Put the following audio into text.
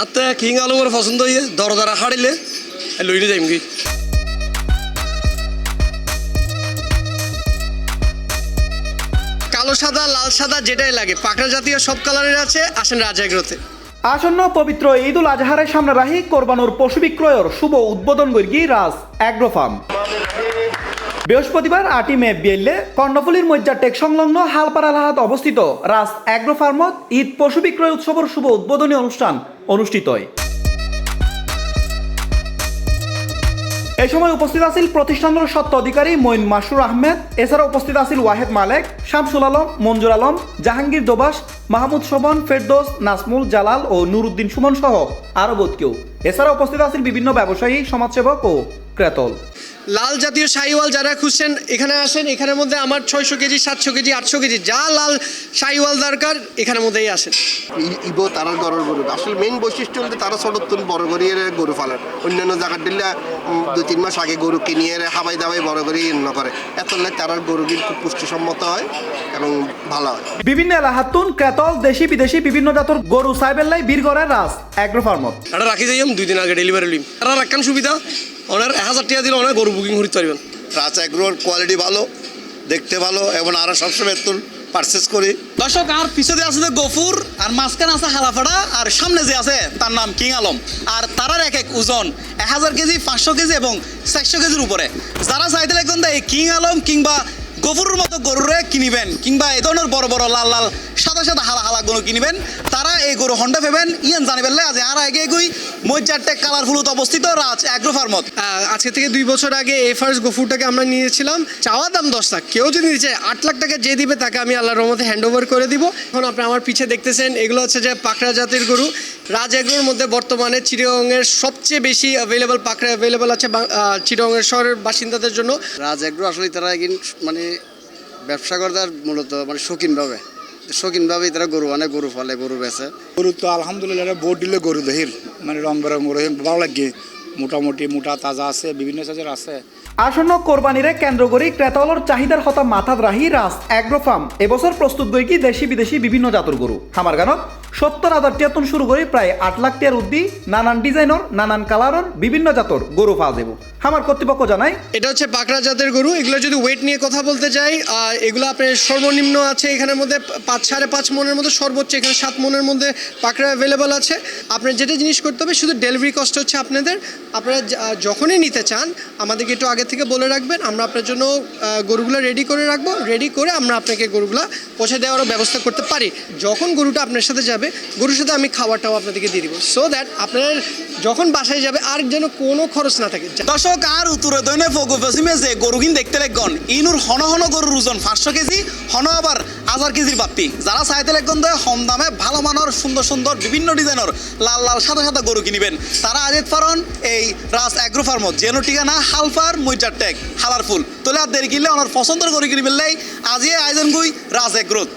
হাতে কিং আলমের পছন্দ হইয়ে দরদারা হারিলে লইলে যাইম কি কালো সাদা লাল সাদা যেটাই লাগে পাকড়া জাতীয় সব কালারের আছে আসেন রাজ এগ্রোতে। আসন্ন পবিত্র ঈদুল আজহারের সামনে রাহি কোরবানোর পশু বিক্রয়ের শুভ উদ্বোধন গর্গি রাজ অ্যাগ্রো ফার্ম। বৃহস্পতিবার 8 মে বিয়েলে কর্ণফুলীর মজ্জা টেক সংলগ্ন হালপাড়া লাহাত অবস্থিত রাজ অ্যাগ্রো ফার্মত ঈদ পশু বিক্রয় উৎসবের শুভ উদ্বোধনী অনুষ্ঠান অনুষ্ঠিত হয়। এই সময় উপস্থিত আছিল প্রতিষ্ঠানের স্বত্ব অধিকারী মঈন মাসুর আহমেদ, এছাড়া উপস্থিত আছিল ওয়াহেদ মালেক, শামসুল আলম, মঞ্জুর আলম, জাহাঙ্গীর দোবাস, মাহমুদ শোভন, ফেরদৌস, নাসমুল, জালাল ও নুরুদ্দিন সুমন সহ আরও বোধ কেউ। এছাড়া উপস্থিত আছিল বিভিন্ন ব্যবসায়ী, সমাজসেবক ও ক্রেতল। লাল জাতীয় শাহিওয়াল যারা খুঁজছেন এখানে আসেন। এখানের মধ্যে আমার 600 কেজি 700 কেজি 800 কেজি যা লাল শাহিওয়াল দরকার এখানের মধ্যেই আসেন। ইবো তারার গরুর গরু আসলে মেইন বৈশিষ্ট্য হলে তারা ছোটতুন বড় করিয়ে গরু ফালার। অন্যান্য জায়গার দিলে 2-3 মাস আগে গরু কিনিয়ে হাবাই দাবাই বড় করে ইন্ন করে। এত তারার গরু খুব পুষ্টিসম্মত হয় এবং ভালো হয়। বিভিন্ন এলাহাতুন ক্রেতল দেশি বিদেশি বিভিন্ন জাতের গরু সাইবেল্লাই বীরগড়ের রাজ অ্যাগ্রো ফার্মত। এটা রাখি যাইম 2 দিন আগে ডেলিভারি লিম। আর রাখান সুবিধা ওনার 1000 টাকা দিলে অনেক গরু বুকিং করতে পারবেন। রাজ এগ্রোর কোয়ালিটি ভালো, দেখতে ভালো এবং আরো সবসময় তুল পারচেস করি। দর্শক আর পিছনে আছে যে গফুর আর মাঝখানে আছে হালাফাড়া আর সামনে যে আছে তার নাম কিং আলম। আর তারার এক এক ওজন 1000 কেজি 500 কেজি এবং 400 কেজির উপরে। যারা চাইতে লাগবেন এই কিং আলম কিংবা গফুরের মতো গরুরে কিনিবেন কিংবা এই ধরনের বড় বড় লাল লাল সাদা সাদা হালা হালা গরু কিনিবেন তারা এই গরু হন্ডা ভেবেন ইয়ান জানিবেন আজ আর আগে এগুই মজ্জারটেক কালারফুলত অবস্থিত রাজ অ্যাগ্রো ফার্মত। আজকে থেকে 2 বছর আগে এই ফার্স্ট গফুরটাকে আমরা নিয়েছিলাম। চাওয়া দাম 10 লাখ, কেউ যদি নিচে 8 লাখ টাকা যে দিবে তাকে আমি আল্লাহর রহমতে হ্যান্ড ওভার করে দিব। এখন আপনি আমার পিছে দেখতেছেন এগুলো হচ্ছে যে পাকড়া জাতের গরু। রাজ এগ্রোর মধ্যে বর্তমানে চিটাগংয়ের সবচেয়ে বেশি অ্যাভেলেবল পাকড়া অ্যাভেলেবল আছে চিটাগংয়ের শহরের বাসিন্দাদের জন্য। রাজ এগ্রো আসলে তারা মানে ব্যবসা করতার মূলত মানে শৌখিনভাবেই তারা গরু আনে, গরু ফলে, গরু বেচে। গরু তো আলহামদুলিল্লাহ বোট দিলে গরু দেহির মানে রং বেরং গরু ভালো লাগে, মোটামুটি মোটা তাজা আছে, বিভিন্ন সাইজের আছে। আসন্ন কোরবানিরে কেন্দ্র করে ক্রেতালর চাহিদার কথা মাথাত রাহি রাজ অ্যাগ্রো ফার্ম এবছর প্রস্তুত গই কি দেশি বিদেশি বিভিন্ন জাতের গরু আমার গানত 70,000 টিয়াতন শুরু করে প্রায় 8 লাখ টিয়ার উদ্দি নানান ডিজাইনের নানান কালারের বিভিন্ন জাতের গরু পাওয়া যাবে। আমার কর্তৃপক্ষ জানাই এটা হচ্ছে পাকড়া জাতের গরু। এগুলো যদি ওয়েট নিয়ে কথা বলতে যাই এগুলো আপনার সর্বনিম্ন আছে এখানের মধ্যে 5.5 মনের মধ্যে, সর্বোচ্চ এখানে 7 মনের মধ্যে পাকড়া অ্যাভেলেবল আছে। আপনার যেটা জিনিস করতে হবে শুধু ডেলিভারি কস্ট হচ্ছে আপনাদের। আপনারা যখনই নিতে চান আমাদেরকে একটু আগে থেকে বলে রাখবেন, আমরা আপনার জন্য গরুগুলো রেডি করে রাখবো। রেডি করে আমরা আপনাকে গরুগুলো পৌঁছে দেওয়ারও ব্যবস্থা করতে পারি। যখন গরুটা আপনার সাথে যাবে গরুর সাথে আমি খাবারটাও আপনাদেরকে দিয়ে দিব, সো দ্যাট আপনার যখন বাসায় যাবে আর যেন কোনো খরচ না থাকে। দর্শক আর উত্তরে দৈনে ফগু পশ্চিমে যে গরু কিন দেখতে লাগন ইনুর হন হন গরুর ওজন 500 কেজি হন আবার 1000 কেজির বাপ্পি। যারা চাইতে লাগন কম দামে ভালো মানের সুন্দর সুন্দর বিভিন্ন ডিজাইনের লাল লাল সাদা সাদা গরু কিনিবেন তারা আজেত পারন এই রাজ অ্যাগ্রো ফার্মত। যেন ঠিকানা হালফার মজ্জারটেক হালারফুল তোলে আর দেরি কিনলে ওনার পছন্দের গরু কিনবেন আজই আয়োজন গুই রাজ এগ্রোত।